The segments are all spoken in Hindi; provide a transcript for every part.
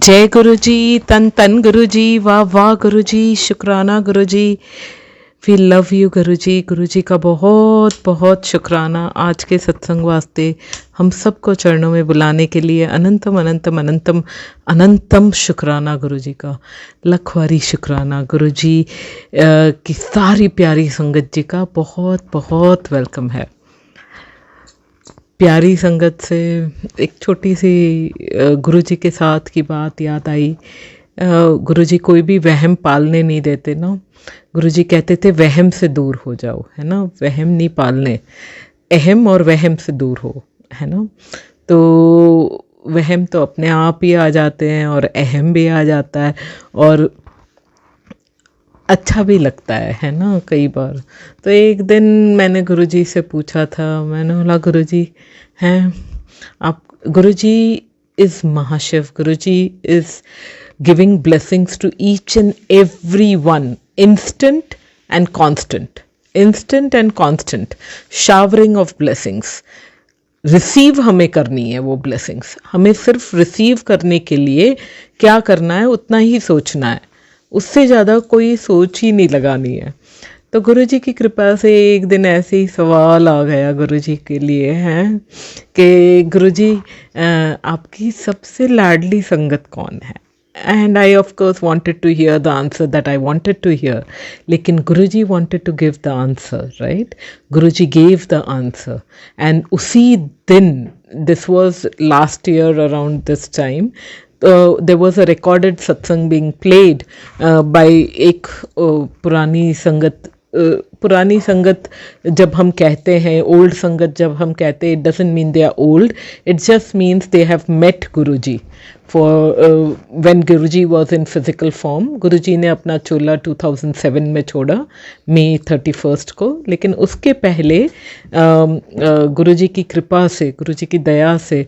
जय गुरु जी, तन तन गुरु जी, वाह वाह गुरु जी, शुक्राना गुरु जी। वी लव यू गुरु जी का बहुत बहुत शुक्राना आज के सत्संग वास्ते हम सबको चरणों में बुलाने के लिए अनंतम अनंतम अनंतम अनंतम शुक्राना गुरु जी का, लखवारी शुक्राना गुरु जी की सारी प्यारी संगत जी का बहुत बहुत वेलकम है। प्यारी संगत से एक छोटी सी गुरुजी के साथ की बात याद आई। गुरुजी कोई भी वहम पालने नहीं देते ना। गुरुजी कहते थे वहम से दूर हो जाओ, है ना, वहम नहीं पालने, अहम और वहम से दूर हो, है ना। तो वहम तो अपने आप ही आ जाते हैं और अहम भी आ जाता है और अच्छा भी लगता है ना कई बार। तो एक दिन मैंने गुरुजी से पूछा था, मैंने बोला गुरुजी हैं आप, Guruji is Mahashiv, Guruji is giving blessings to each and every one, instant and constant showering of blessings. Receive हमें करनी है वो ब्लेसिंग्स, हमें सिर्फ रिसीव करने के लिए क्या करना है उतना ही सोचना है, उससे ज़्यादा कोई सोच ही नहीं लगानी है। तो गुरुजी की कृपा से एक दिन ऐसे ही सवाल आ गया गुरुजी के लिए हैं कि गुरुजी आपकी सबसे लाडली संगत कौन है। And I of course wanted to hear the answer that I wanted to hear, लेकिन Guruji wanted to give the answer, right. Guruji gave the answer and उसी दिन, this was last year around this time, there was a recorded satsang being played by एक पुरानी संगत जब हम कहते हैं, ओल्ड संगत जब हम कहते हैं, it doesn't mean they are old, it just means they have met Guruji for when Guruji was in physical form. Guruji ने अपना चोला 2007 में छोड़ा, मई 31 को, लेकिन उसके पहले गुरुजी की कृपा से, गुरुजी की दया से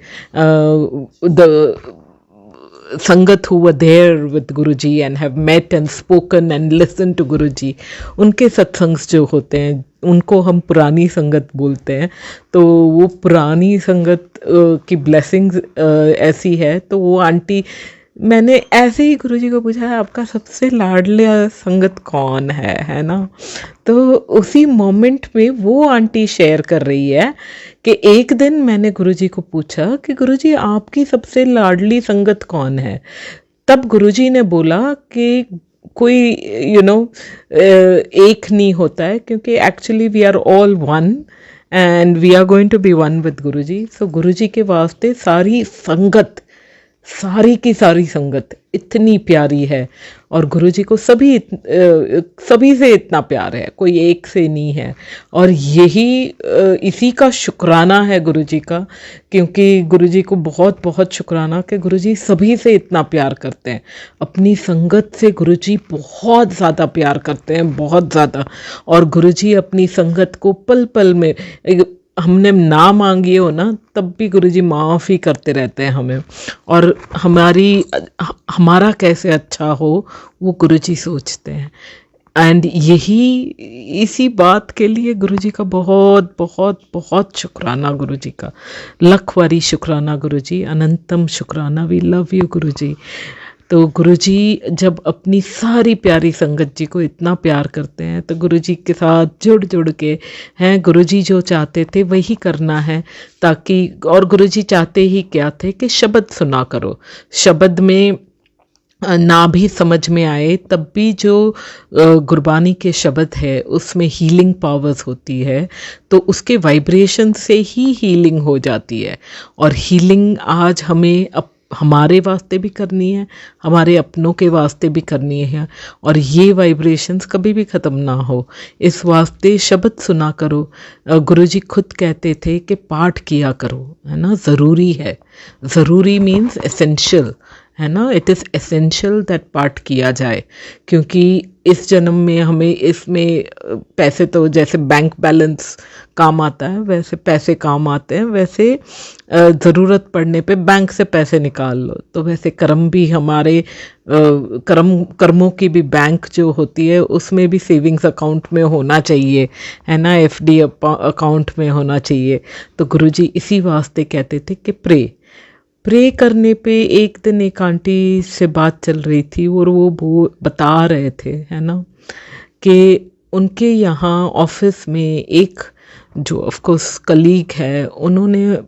संगत who were there with Guruji and have met and spoken and listened to Guruji, उनके सत्संग जो होते हैं उनको हम पुरानी संगत बोलते हैं। तो वो पुरानी संगत की ब्लेसिंग्स ऐसी है। तो वो आंटी, मैंने ऐसे ही गुरुजी को पूछा है आपका सबसे लाडला संगत कौन है ना। तो उसी मोमेंट में वो आंटी शेयर कर रही है कि एक दिन मैंने गुरुजी को पूछा कि गुरुजी आपकी सबसे लाडली संगत कौन है। तब गुरुजी ने बोला कि कोई एक नहीं होता है, क्योंकि actually we are all one and we are going to be one with Guruji. So Guruji के वास्ते सारी संगत, सारी की सारी संगत इतनी प्यारी है और गुरुजी को सभी से इतना प्यार है, कोई एक से नहीं है। और यही इसी का शुक्राना है गुरुजी का, क्योंकि गुरुजी को बहुत बहुत शुक्राना कि गुरुजी सभी से इतना प्यार करते हैं। अपनी संगत से गुरुजी बहुत ज़्यादा प्यार करते हैं, बहुत ज़्यादा। और गुरुजी अपनी संगत को पल पल में, हमने ना मांगी हो ना तब भी गुरुजी माफ़ ही करते रहते हैं हमें, और हमारा कैसे अच्छा हो वो गुरुजी सोचते हैं। एंड इसी बात के लिए गुरुजी का बहुत बहुत बहुत शुक्राना, गुरुजी का लखवारी शुक्राना, गुरुजी अनंतम शुक्राना। वी लव यू गुरुजी। तो गुरुजी जब अपनी सारी प्यारी संगत जी को इतना प्यार करते हैं तो गुरुजी के साथ जुड़ के हैं, गुरुजी जो चाहते थे वही करना है, ताकि, और गुरुजी चाहते ही क्या थे कि शब्द सुना करो। शब्द में ना भी समझ में आए तब भी जो गुरबानी के शब्द है उसमें हीलिंग पावर्स होती है, तो उसके वाइब्रेशन से ही हीलिंग हो जाती है। और हीलिंग आज हमें हमारे वास्ते भी करनी है, हमारे अपनों के वास्ते भी करनी है, और ये वाइब्रेशंस कभी भी ख़त्म ना हो, इस वास्ते शब्द सुना करो। गुरुजी खुद कहते थे कि पाठ किया करो, है ना, ज़रूरी है। ज़रूरी मीन्स एसेंशियल, है ना, इट इज़ एसेंशियल दैट पाठ किया जाए, क्योंकि इस जन्म में हमें इसमें पैसे, तो जैसे बैंक बैलेंस काम आता है वैसे पैसे काम आते हैं, वैसे ज़रूरत पड़ने पे बैंक से पैसे निकाल लो। तो वैसे कर्म भी हमारे कर्मों की भी बैंक जो होती है उसमें भी सेविंग्स अकाउंट में होना चाहिए, है ना, एफडी अकाउंट में होना चाहिए। तो गुरुजी इसी वास्ते कहते थे कि प्रे करने पे एक दिन एक आंटी से बात चल रही थी और वो बता रहे थे, है ना, कि उनके यहाँ ऑफिस में एक जो ऑफ कोर्स कलीग है, उन्होंने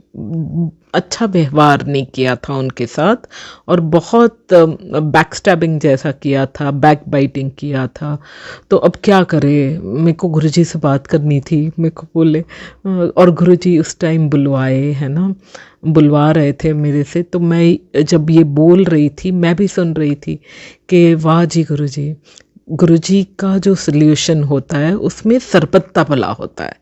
अच्छा व्यवहार नहीं किया था उनके साथ और बहुत बैकस्टैबिंग जैसा किया था, बैक बाइटिंग किया था। तो अब क्या करे, मेरे को गुरुजी से बात करनी थी, मेरे को बोले और गुरुजी उस टाइम बुलवाए, है ना, बुलवा रहे थे मेरे से। तो मैं जब ये बोल रही थी मैं भी सुन रही थी कि वाह जी गुरुजी, गुरुजी का जो सल्यूशन होता है उसमें सरबत्ता भला होता है।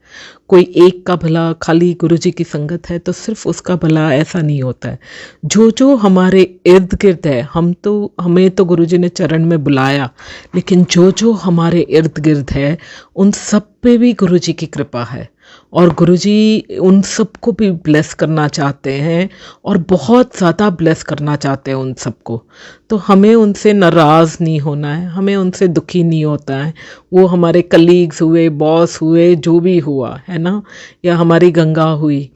कोई एक का भला, खाली गुरुजी की संगत है तो सिर्फ उसका भला, ऐसा नहीं होता है। जो जो हमारे इर्द गिर्द है, हमें तो गुरुजी ने चरण में बुलाया, लेकिन जो जो हमारे इर्द गिर्द है उन सब पे भी गुरुजी की कृपा है और गुरुजी उन सबको भी ब्लेस करना चाहते हैं और बहुत ज़्यादा ब्लेस करना चाहते हैं उन सबको। तो हमें उनसे नाराज़ नहीं होना है, हमें उनसे दुखी नहीं होता है। वो हमारे कलीग्स हुए, बॉस हुए, जो भी हुआ, है ना, या हमारी गंगा हुई,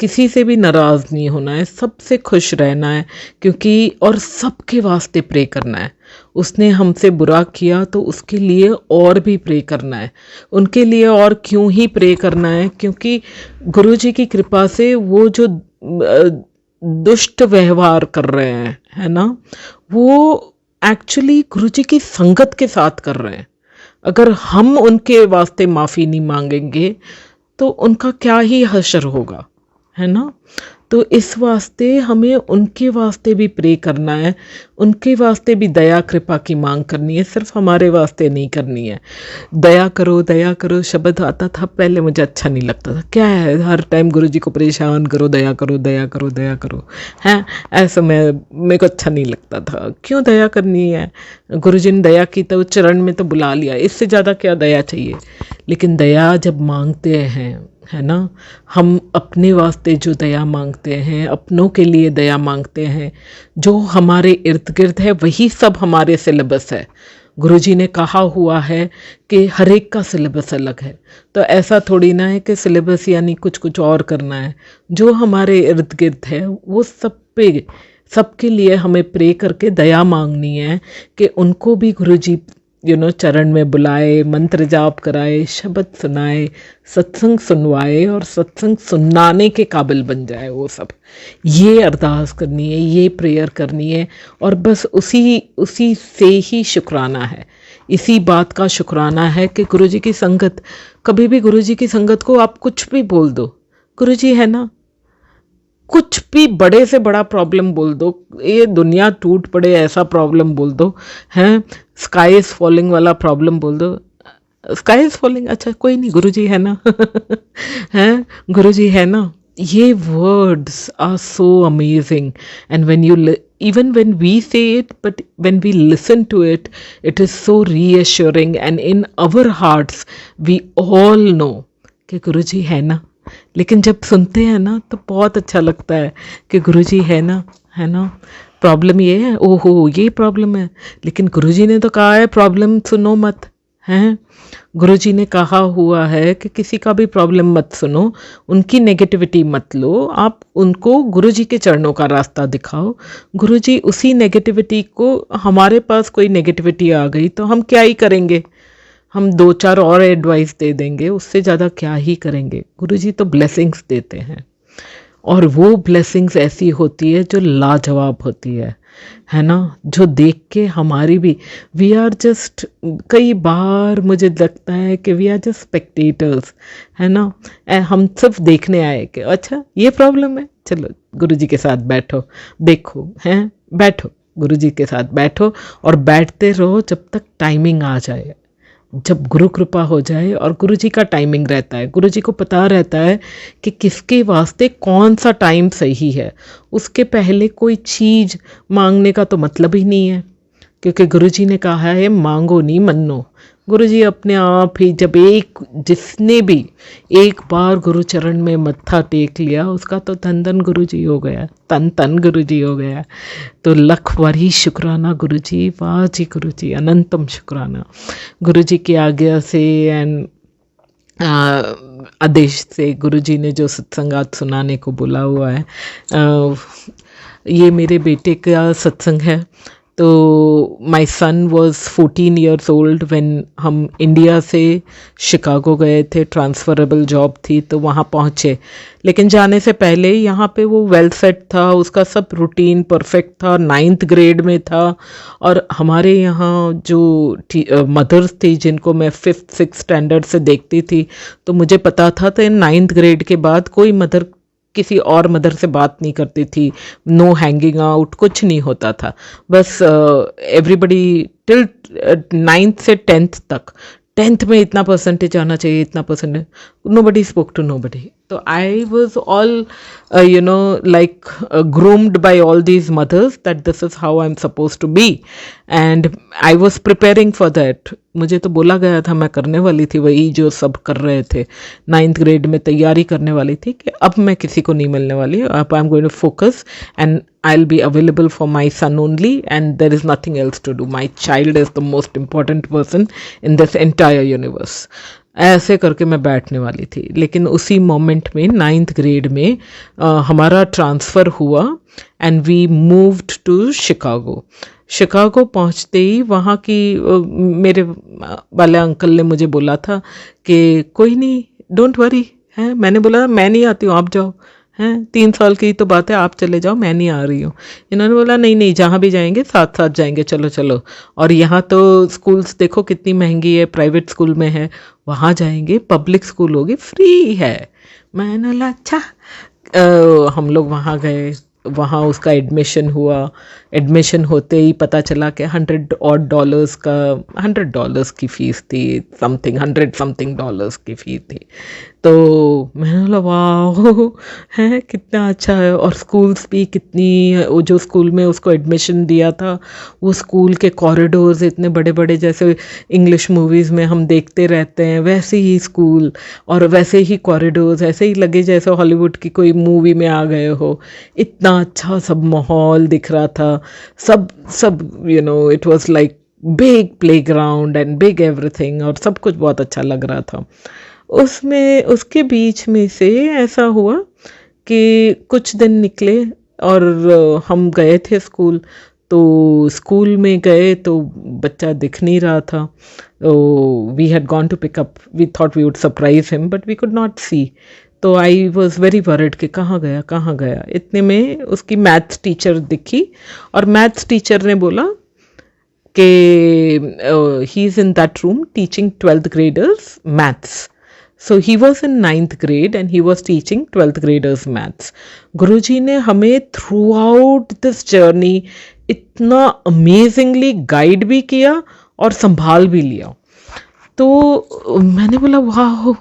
किसी से भी नाराज़ नहीं होना है, सबसे खुश रहना है, क्योंकि और सबके वास्ते प्रे करना है। उसने हमसे बुरा किया तो उसके लिए और भी प्रे करना है, उनके लिए और क्यों ही प्रे करना है, क्योंकि गुरुजी की कृपा से वो जो दुष्ट व्यवहार कर रहे हैं, है ना, वो एक्चुअली गुरुजी की संगत के साथ कर रहे हैं। अगर हम उनके वास्ते माफ़ी नहीं मांगेंगे तो उनका क्या ही हशर होगा, है ना। तो इस वास्ते हमें उनके वास्ते भी प्रे करना है, उनके वास्ते भी दया कृपा की मांग करनी है, सिर्फ हमारे वास्ते नहीं करनी है। दया करो शब्द आता था पहले, मुझे अच्छा नहीं लगता था। क्या है हर टाइम गुरुजी को परेशान करो, दया करो दया करो दया करो, हैं, ऐसा मेरे को अच्छा नहीं लगता था। क्यों दया करनी है, गुरुजी ने दया की तो चरण में तो बुला लिया, इससे ज़्यादा क्या दया चाहिए। लेकिन दया जब मांगते हैं, है ना, हम अपने वास्ते जो दया मांगते हैं, अपनों के लिए दया मांगते हैं, जो हमारे इर्द गिर्द है वही सब हमारे सिलेबस है। गुरुजी ने कहा हुआ है कि हर एक का सिलेबस अलग है, तो ऐसा थोड़ी ना है कि सिलेबस यानी कुछ कुछ और करना है। जो हमारे इर्द गिर्द है वो सब पे, सबके लिए हमें प्रे करके दया मांगनी है कि उनको भी गुरुजी चरण में बुलाए, मंत्र जाप कराए, शब्द सुनाए, सत्संग सुनवाए और सत्संग सुनाने के काबिल बन जाए वो सब। ये अरदास करनी है, ये प्रेयर करनी है और बस उसी से ही शुक्राना है। इसी बात का शुक्राना है कि गुरुजी की संगत, कभी भी गुरुजी की संगत को आप कुछ भी बोल दो, गुरुजी है ना, कुछ भी बड़े से बड़ा प्रॉब्लम बोल दो, ये दुनिया टूट पड़े ऐसा प्रॉब्लम बोल दो, हैं, स्काई इज फॉलिंग वाला प्रॉब्लम बोल दो, स्काई इज फॉलिंग, अच्छा कोई नहीं, गुरुजी है ना हैं, गुरुजी है ना। ये words are so amazing and when you even when we say it, but when we listen to it, it is so reassuring and in our hearts we all know कि गुरुजी है ना। लेकिन जब सुनते हैं ना तो बहुत अच्छा लगता है कि गुरुजी है ना, है ना। प्रॉब्लम ये है, ओहो ये प्रॉब्लम है, लेकिन गुरुजी ने तो कहा है प्रॉब्लम सुनो मत, हैं। गुरुजी ने कहा हुआ है कि किसी का भी प्रॉब्लम मत सुनो, उनकी नेगेटिविटी मत लो, आप उनको गुरुजी के चरणों का रास्ता दिखाओ। गुरुजी उसी नेगेटिविटी को, हमारे पास कोई नेगेटिविटी आ गई तो हम क्या ही करेंगे, हम 2-4 और एडवाइस दे देंगे, उससे ज़्यादा क्या ही करेंगे। गुरुजी तो ब्लेसिंग्स देते हैं और वो ब्लेसिंग्स ऐसी होती है जो लाजवाब होती है ना, जो देख के हमारी भी, वी आर जस्ट, कई बार मुझे लगता है कि वी आर जस्ट स्पेक्टेटर्स, है ना। हम सिर्फ देखने आए कि अच्छा ये प्रॉब्लम है, चलो गुरुजी के साथ बैठो, देखो, हैं, बैठो गुरुजी के साथ बैठो और बैठते रहो जब तक टाइमिंग आ जाए, जब गुरु कृपा हो जाए। और गुरुजी का टाइमिंग रहता है, गुरुजी को पता रहता है कि किसके वास्ते कौन सा टाइम सही है। उसके पहले कोई चीज़ मांगने का तो मतलब ही नहीं है, क्योंकि गुरुजी ने कहा है मांगो नहीं मन्नो। गुरुजी अपने आप ही, जब जिसने भी एक बार गुरु चरण में मत्था टेक लिया उसका तो धन धन गुरुजी हो गया, तन तन गुरुजी हो गया। तो लख बारी शुक्राना गुरुजी, वाह जी गुरुजी, अनंतम शुक्राना। गुरुजी की आज्ञा से एंड आदेश से गुरुजी ने जो सत्संगात सुनाने को बोला हुआ है, ये मेरे बेटे का सत्संग है। तो my sun was 14 years old when हम इंडिया से शिकागो गए थे, ट्रांसफरेबल जॉब थी तो वहाँ पहुँचे। लेकिन जाने से पहले यहाँ पे वो वेल सेट था, उसका सब रूटीन परफेक्ट था, 9th ग्रेड में था। और हमारे यहाँ जो मदर्स थी जिनको मैं 5th 6th स्टैंडर्ड से देखती थी, तो मुझे पता था तो 9th ग्रेड के बाद कोई मदर किसी और मदर से बात नहीं करती थी, नो हैंगिंग आउट, कुछ नहीं होता था। बस एवरीबडी टिल 9th से 10th तक, 10th में इतना परसेंटेज आना चाहिए, इतना percentage, nobody spoke to nobody. So I was all, like groomed by all these mothers that this is how I'm supposed to be. And I was preparing for that. मुझे तो बोला गया था, मैं करने वाली थी वही जो सब कर रहे थे। 9th ग्रेड में तैयारी करने वाली थी कि अब मैं किसी को नहीं मिलने वाली, अब I am going to focus and I'll be available for my son only, and there is nothing else to do. My child is the most important person in this entire universe. ऐसे करके मैं बैठने वाली थी। लेकिन उसी मोमेंट में 9th ग्रेड में हमारा ट्रांसफ़र हुआ and we moved to Chicago. Chicago पहुंचते ही वहाँ की मेरे वाले अंकल ने मुझे बोला था कि कोई नहीं, डोंट वरी, है। मैंने बोला मैं नहीं आती हूँ, आप जाओ, हैं, 3 साल की तो बात है, आप चले जाओ, मैं नहीं आ रही हूँ। इन्होंने बोला नहीं नहीं, जहाँ भी जाएंगे साथ साथ जाएंगे, चलो चलो। और यहाँ तो स्कूल्स देखो कितनी महंगी है, प्राइवेट स्कूल में है, वहाँ जाएंगे, पब्लिक स्कूल होगी, फ्री है। मैंने बोला अच्छा। हम लोग वहाँ गए, वहाँ उसका एडमिशन हुआ। एडमिशन होते ही पता चला कि $100 की फ़ीस थी, समथिंग $100 की फ़ीस थी। तो मैंने बोला वाह, है कितना अच्छा है। और स्कूल्स भी कितनी, वो जो स्कूल में उसको एडमिशन दिया था, वो स्कूल के कॉरिडोर्स इतने बड़े बड़े, जैसे इंग्लिश मूवीज़ में हम देखते रहते हैं वैसे ही स्कूल, और वैसे ही कॉरिडोर्स, ऐसे ही लगे जैसे हॉलीवुड की कोई मूवी में आ गए हो। इतना अच्छा सब माहौल दिख रहा था, सब सब it was like big playground and big everything, और सब कुछ बहुत अच्छा लग रहा था। उसमें उसके बीच में से ऐसा हुआ कि कुछ दिन निकले और हम गए थे स्कूल। तो स्कूल में गए तो बच्चा दिख नहीं रहा था। We had gone to pick up, we thought we would surprise him but we could not see. तो आई वॉज वेरी वरिड कि कहाँ गया कहाँ गया। इतने में उसकी मैथ्स टीचर दिखी, और मैथ्स टीचर ने बोला कि he is in that room teaching 12th graders maths. So he was in 9th grade and he was teaching 12th graders maths. गुरुजी ने हमें throughout this journey इतना amazingly गाइड भी किया और संभाल भी लिया। तो मैंने बोला वाह,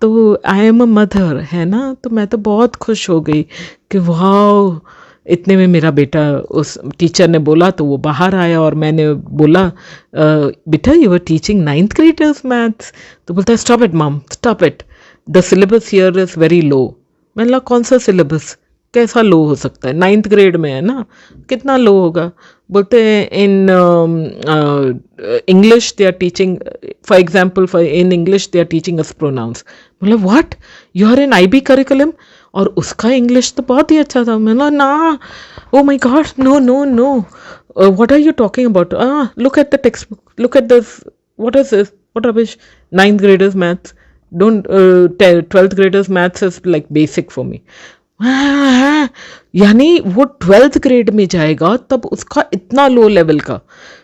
तो आई एम अ मदर, है ना। तो मैं तो बहुत खुश हो गई कि वाह। इतने में मेरा बेटा, उस टीचर ने बोला तो वो बाहर आया, और मैंने बोला बेटा you are teaching 9th graders maths. तो बोलता है stop it mom, stop it, the syllabus here is very low. मैंने बोला कौन सा सिलेबस, कैसा लो हो सकता है, 9th ग्रेड में है ना, कितना लो होगा। बोलते हैं in English they are teaching, for example in English they are teaching us pronounce. मतलब what, you are in IB curriculum, और उसका इंग्लिश तो बहुत ही अच्छा था। मैंने ना, oh my God, no no no, what are you talking about, look at the text book, look at this, what is this, what rubbish, 9th graders maths, don't 12th graders maths is like basic for me. यानी वो 12th ग्रेड में जाएगा तब उसका इतना लो लेवल का।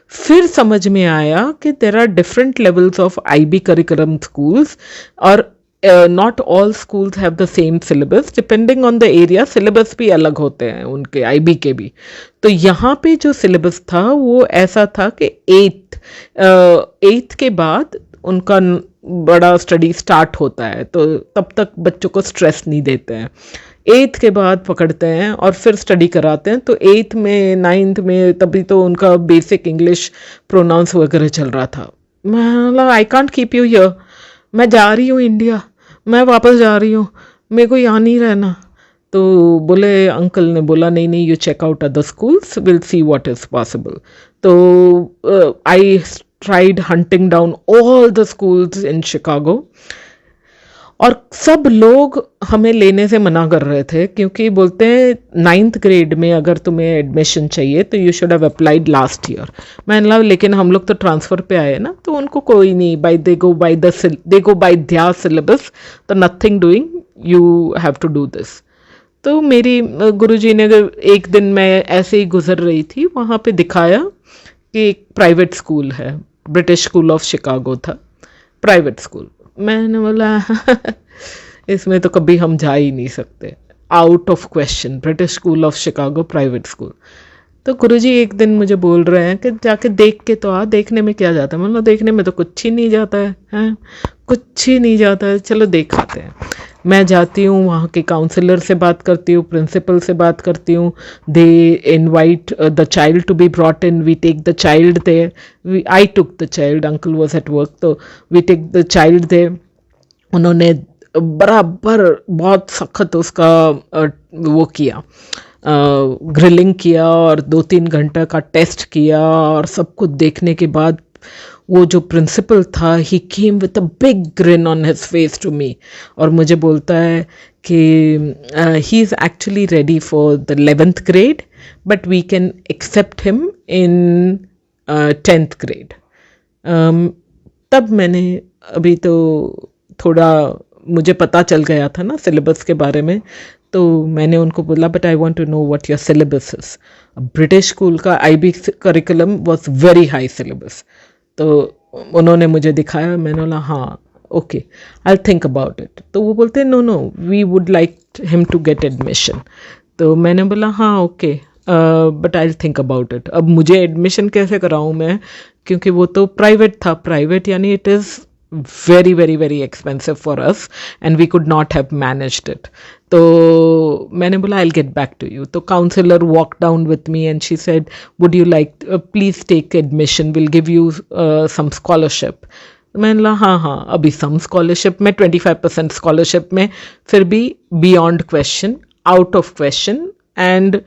फिर समझ में आया कि there are different levels of IB curriculum schools, और not all schools have the same syllabus, depending on the area syllabus भी अलग होते हैं उनके, IB के भी। तो यहाँ पे जो सिलेबस था वो ऐसा था कि 8th के बाद उनका बड़ा स्टडी स्टार्ट होता है, तो तब तक बच्चों को स्ट्रेस नहीं देते हैं। 8th के बाद पकड़ते हैं और फिर स्टडी कराते हैं। तो 8th में 9th में तभी तो उनका बेसिक इंग्लिश प्रोनाउंस वगैरह चल रहा था। मैं I can't keep you here, मैं जा रही हूँ इंडिया, मैं वापस जा रही हूँ, मेरे को यहाँ नहीं रहना। तो बोले, अंकल ने बोला नहीं नहीं, you check out other schools, will see what is possible. तो I tried hunting down all the schools in Chicago, और सब लोग हमें लेने से मना कर रहे थे, क्योंकि बोलते हैं 9th ग्रेड में अगर तुम्हें एडमिशन चाहिए तो you should have applied last year. मैंने कहा लेकिन हम लोग तो ट्रांसफ़र पे आए ना, तो उनको कोई नहीं, by they go by their syllabus, तो nothing doing, you have to do this. तो मेरी गुरुजी ने, एक दिन मैं ऐसे ही गुजर रही थी, वहाँ पे दिखाया कि एक प्राइवेट स्कूल है, ब्रिटिश स्कूल ऑफ शिकागो था, प्राइवेट स्कूल। मैंने बोला इसमें तो कभी हम जा ही नहीं सकते, out of question, British school of Chicago private school. तो गुरुजी एक दिन मुझे बोल रहे हैं कि जाके देख के तो आ, देखने में क्या जाता है। मतलब देखने में तो कुछ ही नहीं जाता है, हैं, कुछ ही नहीं जाता है, चलो देख आते हैं। मैं जाती हूँ, वहाँ के काउंसलर से बात करती हूँ, प्रिंसिपल से बात करती हूँ। They invite the child to be brought in, we take the child there, I took the child, uncle was at work, तो we take the child there. उन्होंने बराबर बहुत सख्त उसका वो किया, ग्रिलिंग किया, और 2-3 घंटे का टेस्ट किया, और सब कुछ देखने के बाद वो जो प्रिंसिपल था, he came with a big grin on his face to me, और मुझे बोलता है कि he is actually ready for the 11th grade, but we can accept him in 10th grade. तब मैंने, अभी तो थोड़ा मुझे पता चल गया था ना सिलेबस के बारे में, तो मैंने उनको बोला but I want to know what your syllabus is. British school का IB curriculum was very high syllabus. तो उन्होंने मुझे दिखाया, मैंने बोला हाँ okay, I think about it. तो वो बोलते no no, we would like him to get admission. तो मैंने बोला हाँ okay, but I think about it. अब मुझे एडमिशन कैसे कराऊँ मैं, क्योंकि वो तो प्राइवेट था, प्राइवेट यानी it is very very very expensive for us and we could not have managed it. तो मैंने बोला I'll get back to you. तो counselor walked down with me and she said would you like please take admission, we'll give you some scholarship. मैंने बोला हाँ अभी some scholarship में 25% scholarship में फिर भी beyond question, out of question, and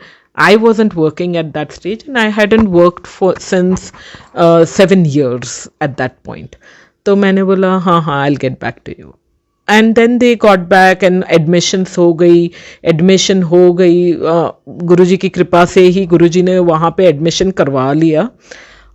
I wasn't working at that stage and I hadn't worked for since 7 years at that point. तो मैंने बोला हाँ I'll get back to you. And then they got back and admissions हो गई, गुरुजी की कृपा से ही गुरुजी ने वहाँ पे एडमिशन करवा लिया,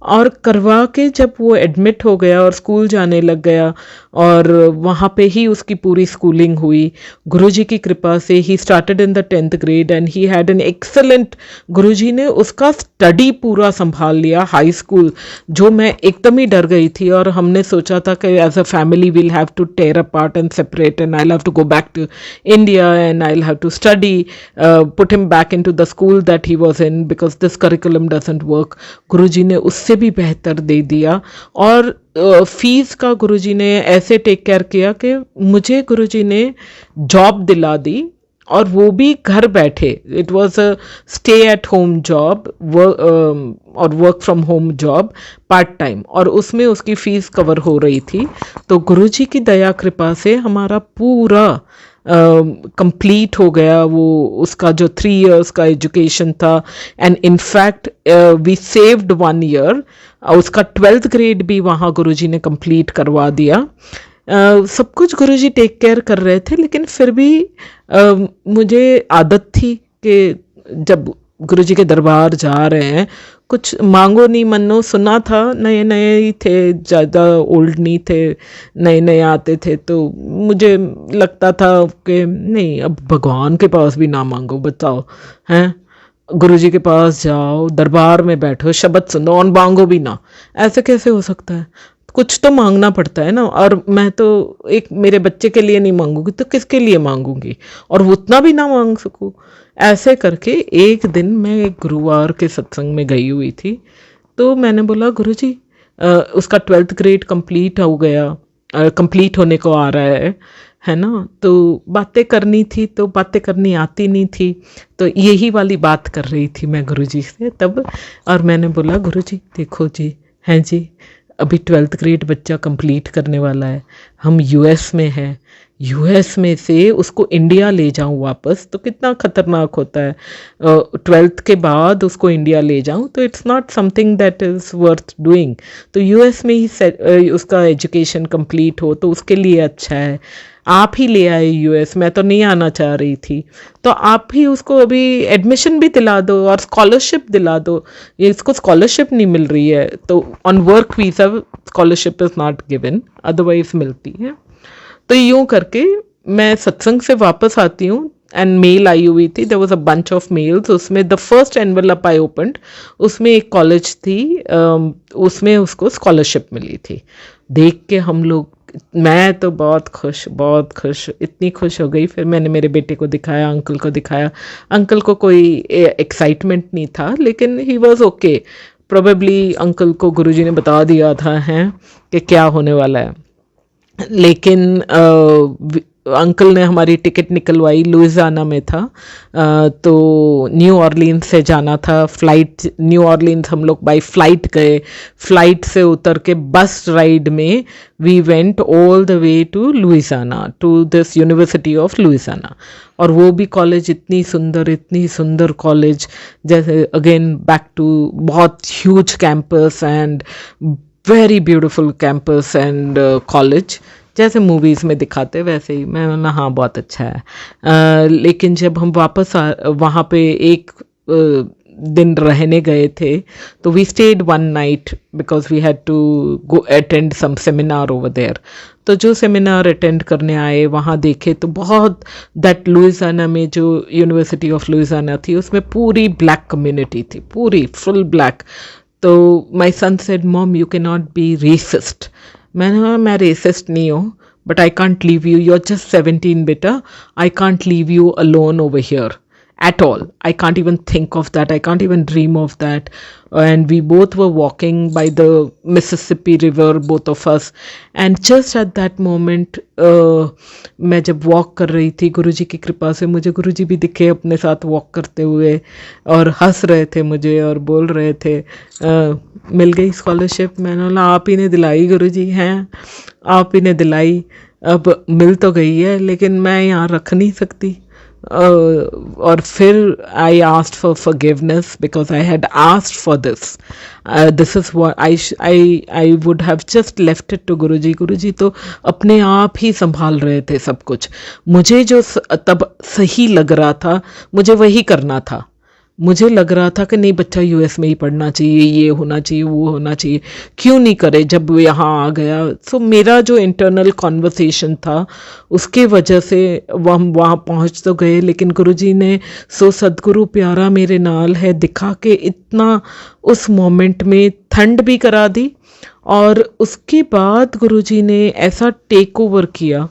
और करवा के जब वो एडमिट हो गया और स्कूल जाने लग गया, और वहाँ पे ही उसकी पूरी स्कूलिंग हुई गुरुजी की कृपा से। He started in the 10th grade and he had an excellent, Guruji ने उसका स्टडी पूरा संभाल लिया, हाई स्कूल, जो मैं एकदम ही डर गई थी। और हमने सोचा था कि as a family we'll have to tear apart and separate and I have to go back to India and I have to study, put him back in to the school that he was in because this curriculum doesn't work. Guruji ने उससे भी बेहतर दे दिया, और फीस का गुरुजी ने ऐसे टेक केयर किया कि मुझे गुरुजी ने जॉब दिला दी, और वो भी घर बैठे। It was a stay at home job और work from home job part time, और उसमें उसकी फीस कवर हो रही थी। तो गुरुजी की दया कृपा से हमारा पूरा कंप्लीट हो गया वो, उसका जो 3 years का एजुकेशन था। And in fact we saved 1 year, उसका 12th ग्रेड भी वहाँ गुरुजी ने कंप्लीट करवा दिया। सब कुछ गुरुजी टेक केयर कर रहे थे, लेकिन फिर भी मुझे आदत थी कि जब गुरुजी के दरबार जा रहे हैं, कुछ मांगो नहीं मनो, सुना था, नए नए ही थे, ज़्यादा ओल्ड नहीं थे, नए नए आते थे, तो मुझे लगता था कि नहीं, अब भगवान के पास भी ना मांगो, बताओ हैं, गुरुजी के पास जाओ, दरबार में बैठो, शब्द सुनो और मांगो भी ना, ऐसे कैसे हो सकता है, कुछ तो मांगना पड़ता है ना। और मैं तो एक मेरे बच्चे के लिए नहीं मांगूंगी तो किसके लिए मांगूंगी, और उतना भी ना मांग सकूं। ऐसे करके एक दिन मैं एक गुरुवार के सत्संग में गई हुई थी, तो मैंने बोला गुरुजी उसका 12th ग्रेड कंप्लीट हो गया, कंप्लीट होने को आ रहा है ना, तो बातें करनी थी, तो बातें करनी आती नहीं थी, तो यही वाली बात कर रही थी मैं गुरुजी से तब। और मैंने बोला गुरुजी देखो जी, हैं जी, अभी 12th ग्रेड बच्चा कंप्लीट करने वाला है, हम US में हैं, US में से उसको इंडिया ले जाऊं वापस तो कितना खतरनाक होता है। 12th के बाद उसको इंडिया ले जाऊं तो it's not something that is worth doing. तो US में ही उसका एजुकेशन कंप्लीट हो तो उसके लिए अच्छा है। आप ही ले आए यूएस, मैं तो नहीं आना चाह रही थी, तो आप ही उसको अभी एडमिशन भी दिला दो और स्कॉलरशिप दिला दो। ये इसको स्कॉलरशिप नहीं मिल रही है, तो on work visa scholarship is not given, otherwise मिलती है। तो यूँ करके मैं सत्संग से वापस आती हूँ एंड मेल आई हुई थी, there was a bunch of mails, उसमें the first envelope I opened, उसमें एक कॉलेज थी, उसमें उसको स्कॉलरशिप मिली थी। देख के हम लोग, मैं तो बहुत खुश, इतनी खुश हो गई। फिर मैंने मेरे बेटे को दिखाया, अंकल को दिखाया। अंकल को कोई एक्साइटमेंट नहीं था, लेकिन he was okay. Probably uncle को गुरुजी ने बता दिया था हैं कि क्या होने वाला है। लेकिन अंकल ने हमारी टिकट निकलवाई, लुइसियाना में था, तो न्यू ऑरलीन्स से जाना था। फ्लाइट, न्यू ऑरलीन्स हम लोग बाय फ्लाइट गए, फ्लाइट से उतर के बस राइड में we went all the way to Louisiana, to this university of Louisiana. और वो भी कॉलेज इतनी सुंदर कॉलेज, जैसे अगेन बैक टू बहुत huge campus and very beautiful campus and college, जैसे मूवीज़ में दिखाते वैसे ही। मैं बोला हाँ बहुत अच्छा है। लेकिन जब हम वापस वहाँ पे एक दिन रहने गए थे, तो we stayed one night because we had to go attend some seminar over there. तो जो सेमिनार अटेंड करने आए वहाँ देखे तो बहुत, दैट लुइसियाना में जो यूनिवर्सिटी ऑफ लुइसियाना थी उसमें पूरी ब्लैक कम्युनिटी थी, पूरी फुल ब्लैक। तो my son said mom you can not be racist. मैंने कहा मैं रेसिस्ट नहीं हूँ, but I can't leave you, you are just 17 बेटा, I can't leave you alone over here at all. I can't even think of that. I can't even dream of that. And we both were walking by the Mississippi River, both of us. And just at that moment, मैं जब वॉक कर रही थी, गुरुजी की कृपा से मुझे गुरुजी भी दिखे अपने साथ वॉक करते हुए, और हंस रहे थे मुझे और बोल रहे थे मिल गई स्कॉलरशिप। मैंने बोला आप ही ने दिलाई गुरुजी, हैं आप ही ने दिलाई, अब मिल तो गई है लेकिन मैं यहाँ रख नहीं सकती। और फिर I asked for forgiveness because I had asked for this. This is what I would have just left it to Guruji. Guruji तो अपने आप ही संभाल रहे थे सब कुछ। मुझे जो तब सही लग रहा था मुझे वही करना था। मुझे लग रहा था कि नहीं बच्चा यूएस में ही पढ़ना चाहिए, ये होना चाहिए, वो होना चाहिए, क्यों नहीं करे जब वो यहाँ आ गया। सो मेरा जो इंटरनल कॉन्वर्सेशन था उसके वजह से हम वहाँ पहुँच तो गए, लेकिन गुरुजी ने सो सदगुरु प्यारा मेरे नाल है दिखा के इतना उस मोमेंट में ठंड भी करा दी। और उसके बाद गुरुजी ने ऐसा टेक ओवर किया।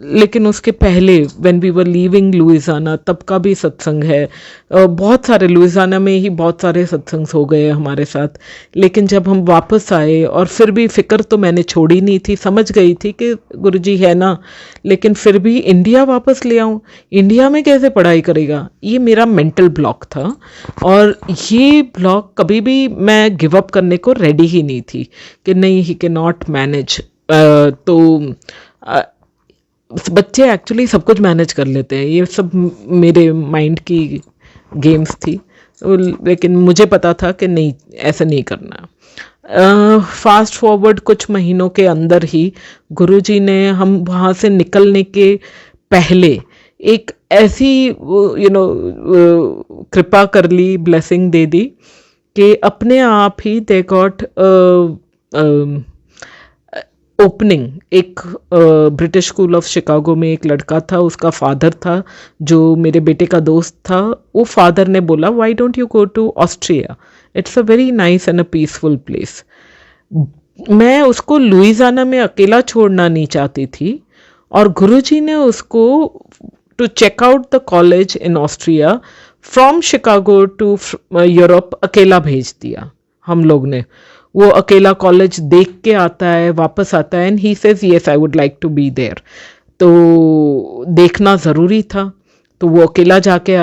लेकिन उसके पहले when we were leaving Louisiana तब का भी सत्संग है। बहुत सारे लुइसियाना में ही बहुत सारे सत्संग हो गए हमारे साथ। लेकिन जब हम वापस आए, और फिर भी फिक्र तो मैंने छोड़ी नहीं थी, समझ गई थी कि गुरुजी है ना, लेकिन फिर भी इंडिया वापस ले आऊँ, इंडिया में कैसे पढ़ाई करेगा, ये मेरा मेंटल ब्लॉक था। और ये ब्लॉक कभी भी मैं गिव अप करने को रेडी ही नहीं थी कि नहीं ही कैन नॉट मैनेज। तो बच्चे एक्चुअली सब कुछ मैनेज कर लेते हैं, ये सब मेरे माइंड की गेम्स थी। लेकिन मुझे पता था कि नहीं, ऐसा नहीं करना। फास्ट फॉरवर्ड कुछ महीनों के अंदर ही गुरुजी ने हम वहाँ से निकलने के पहले एक ऐसी कृपा कर ली, ब्लेसिंग दे दी कि अपने आप ही दे गॉट ओपनिंग। एक ब्रिटिश स्कूल ऑफ शिकागो में एक लड़का था, उसका फादर था जो मेरे बेटे का दोस्त था। वो फादर ने बोला why don't you go to Austria, it's a very nice and a peaceful place. मैं उसको लुइसियाना में अकेला छोड़ना नहीं चाहती थी, और गुरुजी ने उसको to check out the college in Austria from Chicago to Europe अकेला भेज दिया हम लोग ने। वो अकेला कॉलेज देख के आता है, वापस आता है, and he says yes I would like to be there. तो देखना ज़रूरी था, तो वो अकेला जाके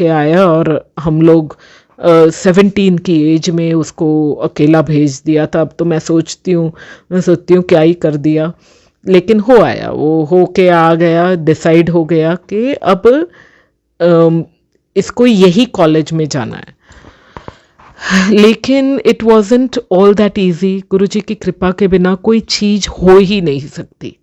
आया और हम लोग 17 की एज में उसको अकेला भेज दिया था। अब तो मैं सोचती हूँ क्या ही कर दिया, लेकिन हो आया, वो हो के आ गया, डिसाइड हो गया कि अब इसको यही कॉलेज में जाना है। लेकिन it wasn't all that easy. Guruji की कृपा के बिना कोई चीज़ हो ही नहीं सकती।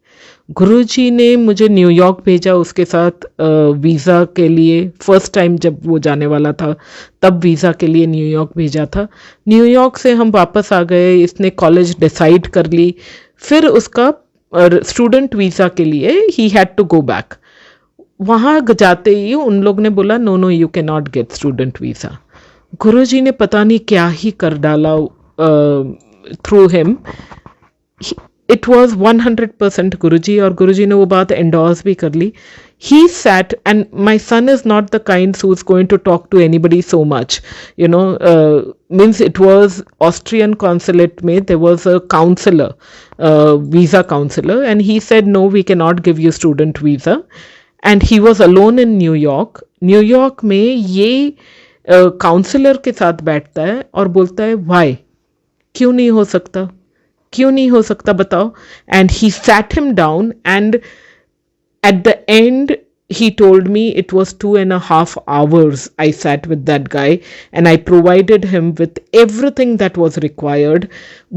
गुरुजी ने मुझे न्यूयॉर्क भेजा, उसके साथ वीज़ा के लिए। फर्स्ट टाइम जब वो जाने वाला था तब वीज़ा के लिए न्यूयॉर्क भेजा था। न्यूयॉर्क से हम वापस आ गए, इसने कॉलेज डिसाइड कर ली। फिर उसका स्टूडेंट वीज़ा के लिए he had to go back. वहाँ जाते ही उन लोग ने बोला no no you can not get student visa. Guruji ने पता नहीं क्या ही कर डाला through him. It was 100% Guruji, और गुरुजी ने वो बात एंडोर्स भी कर ली। He sat, and my son is not the kind who is going to talk to anybody so much, you know. Means it was Austrian consulate में there was a counsellor, visa counsellor, and he said no we can not give you student visa. And he was alone in New York. New York में ये काउंसलर के साथ बैठता है और बोलता है वाई, क्यों नहीं हो सकता, क्यों नहीं हो सकता बताओ। And he sat him down, and eight the and he told me it was 2.5 hours I sat with that guy, and I provided him with everything that was required.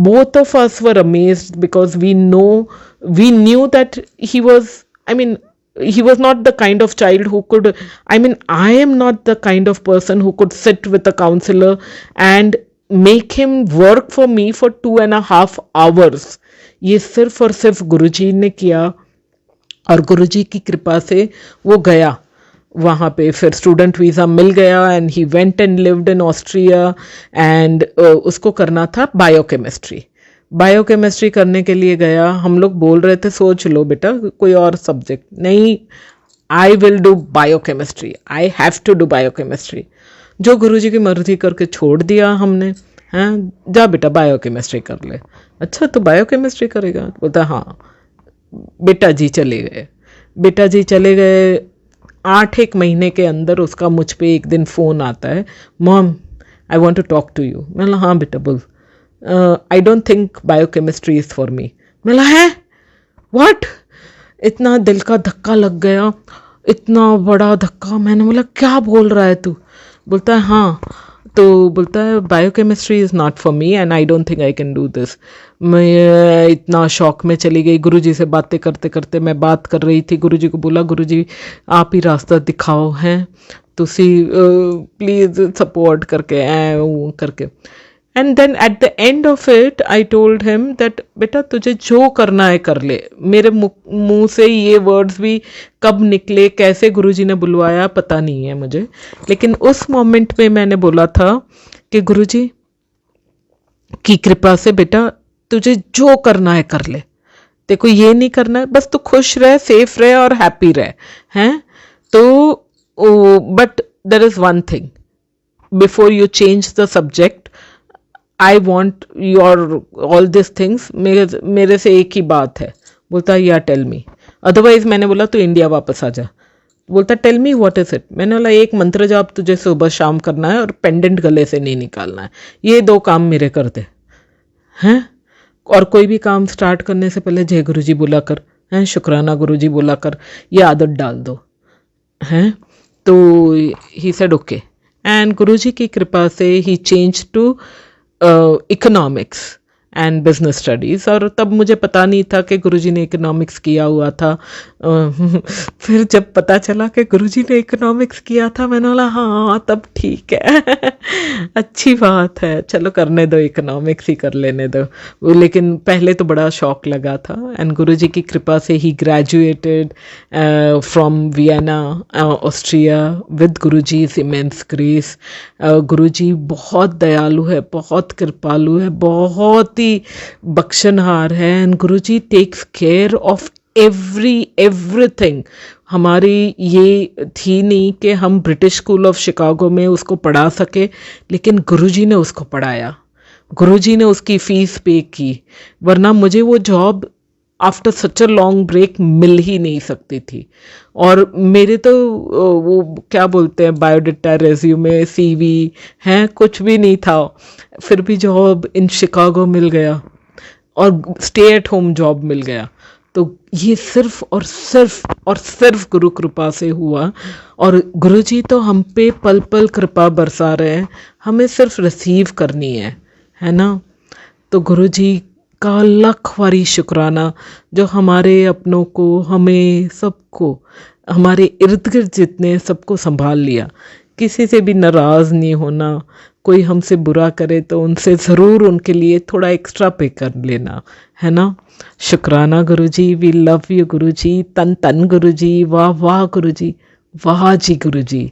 Both of us were amazed because we knew that he was, I mean, he was not the kind of child who could, I mean, I am not the kind of person who could sit with a counselor and make him work for me for 2.5 hours. ये सिर्फ और सिर्फ गुरुजी ने किया, और गुरुजी की कृपा से वो गया वहाँ पे। फिर स्टूडेंट वीज़ा मिल गया, and he went and lived in Austria. And उसको करना था बायोकेमिस्ट्री। बायोकेमिस्ट्री करने के लिए गया। हम लोग बोल रहे थे सोच लो बेटा कोई और सब्जेक्ट नहीं, I will do biochemistry, I have to do biochemistry. जो गुरुजी की मर्जी करके छोड़ दिया हमने। हैं, जा बेटा बायोकेमिस्ट्री कर ले। अच्छा तो बायोकेमिस्ट्री करेगा? बोलता हाँ। बेटा जी चले गए, बेटा जी चले गए। 8 महीने के अंदर उसका मुझ पे एक दिन फ़ोन आता है, mom I want to talk to you. मैं बोला हाँ बेटा बोल। I don't think biochemistry is for me. मैं बोला है व्हाट? इतना दिल का धक्का लग गया, इतना बड़ा धक्का। मैंने बोला क्या बोल रहा है तू? बोलता है हाँ। तो बोलता है biochemistry is not for me and I don't think I can do this. मैं इतना शौक में चली गई। गुरुजी से बातें करते करते मैं बात कर रही थी। गुरुजी को बोला गुरुजी आप ही रास्ता दिखाओ हैं, तुसी प्लीज़ सपोर्ट करके वो करके। And then at the end of it I told him that बेटा तुझे जो करना है कर ले। मेरे मुंह से ये वर्ड्स भी कब निकले, कैसे गुरुजी ने बुलवाया पता नहीं है मुझे, लेकिन उस मोमेंट में मैंने बोला था कि गुरुजी की कृपा से बेटा तुझे जो करना है कर ले, देखो ये नहीं करना है, बस तू खुश रह, सेफ रह और हैप्पी रह। हैं तो but there is one thing before you change the subject, I want your all this things, मेरे से एक ही बात है। बोलता या टेल मी, अदरवाइज मैंने बोला तू इंडिया वापस आ जा। बोलता tell me what is it. मैंने बोला एक मंत्र जाप तुझे सुबह शाम करना है और पेंडेंट गले से नहीं निकालना है, ये 2 काम मेरे कर दे। हैं और कोई भी काम स्टार्ट करने से पहले जय गुरुजी बोला कर, हैं शुक्राना गुरुजी बोला कर, ये आदत डाल दो। हैं तो he said okay, and Guruji की कृपा से ही change to economics and business studies. और तब मुझे पता नहीं था कि गुरुजी ने इकोनॉमिक्स किया हुआ था। फिर जब पता चला कि गुरुजी ने इकोनॉमिक्स किया था, मैंने बोला हाँ तब ठीक है अच्छी बात है, चलो करने दो, इकोनॉमिक्स ही कर लेने दो। लेकिन पहले तो बड़ा शौक लगा था। एंड गुरुजी की कृपा से ही graduated from Vienna Austria with गुरुजी's इमेंस ग्रेस। गुरुजी बहुत दयालु है, बहुत कृपालु है, बहुत ही बख्शनहार है। And Guruji takes care of everything. हमारी ये थी नहीं कि हम ब्रिटिश स्कूल ऑफ शिकागो में उसको पढ़ा सके, लेकिन गुरुजी ने उसको पढ़ाया, गुरुजी ने उसकी फीस पे की, वरना मुझे वो job after such a long break मिल ही नहीं सकती थी। और मेरे तो वो क्या बोलते हैं बायोडाटा, रेज्यूमे, सीवी हैं, कुछ भी नहीं था, फिर भी जॉब इन शिकागो मिल गया और स्टे एट होम जॉब मिल गया। तो ये सिर्फ और सिर्फ गुरु कृपा से हुआ। और गुरुजी तो हम पे पल पल कृपा बरसा रहे हैं, हमें सिर्फ रिसीव करनी है ना। तो गुरुजी का लख वारी शुक्राना जो हमारे अपनों को, हमें सबको, हमारे इर्द गिर्द जितने सबको संभाल लिया। किसी से भी नाराज़ नहीं होना, कोई हमसे बुरा करे तो उनसे ज़रूर उनके लिए थोड़ा एक्स्ट्रा पे कर लेना, है ना। शुक्राना गुरुजी, वी लव यू गुरुजी, तन तन गुरुजी, वाह वाह गुरुजी, वाह जी गुरुजी।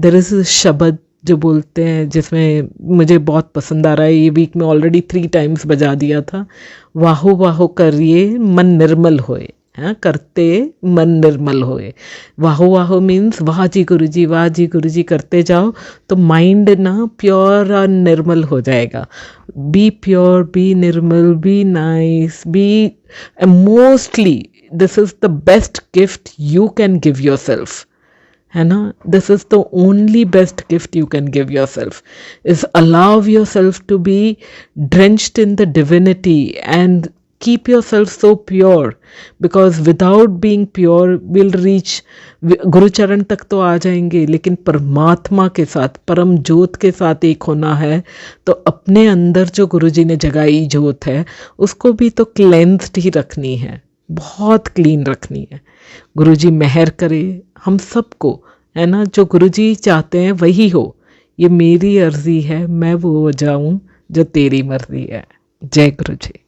देयर इज़ शब्द जो बोलते हैं जिसमें मुझे बहुत पसंद आ रहा है, ये वीक में ऑलरेडी 3 टाइम्स बजा दिया था। वाहो वाहो करिए मन निर्मल होए, हाँ, करते मन निर्मल होए। वाहो वाहो मीन्स वाह जी गुरुजी करते जाओ तो माइंड ना प्योर और निर्मल हो जाएगा। बी प्योर, बी निर्मल, be nice, be mostly this is the best gift you can give yourself, है ना। This is the only best gift you can give yourself, is allow yourself to be drenched in the divinity and keep yourself so pure, because without being pure we'll reach गुरुचरण तक तो आ जाएंगे, लेकिन परमात्मा के साथ, परम ज्योत के साथ एक होना है तो अपने अंदर जो गुरुजी ने जगाई ज्योत है उसको भी तो क्लेंस्ड ही रखनी है, बहुत क्लीन रखनी है। गुरुजी मेहर करे हम सबको, है ना। जो गुरुजी चाहते हैं वही हो, ये मेरी अर्जी है, मैं वो जाऊं जो तेरी मर्जी है। जय गुरुजी।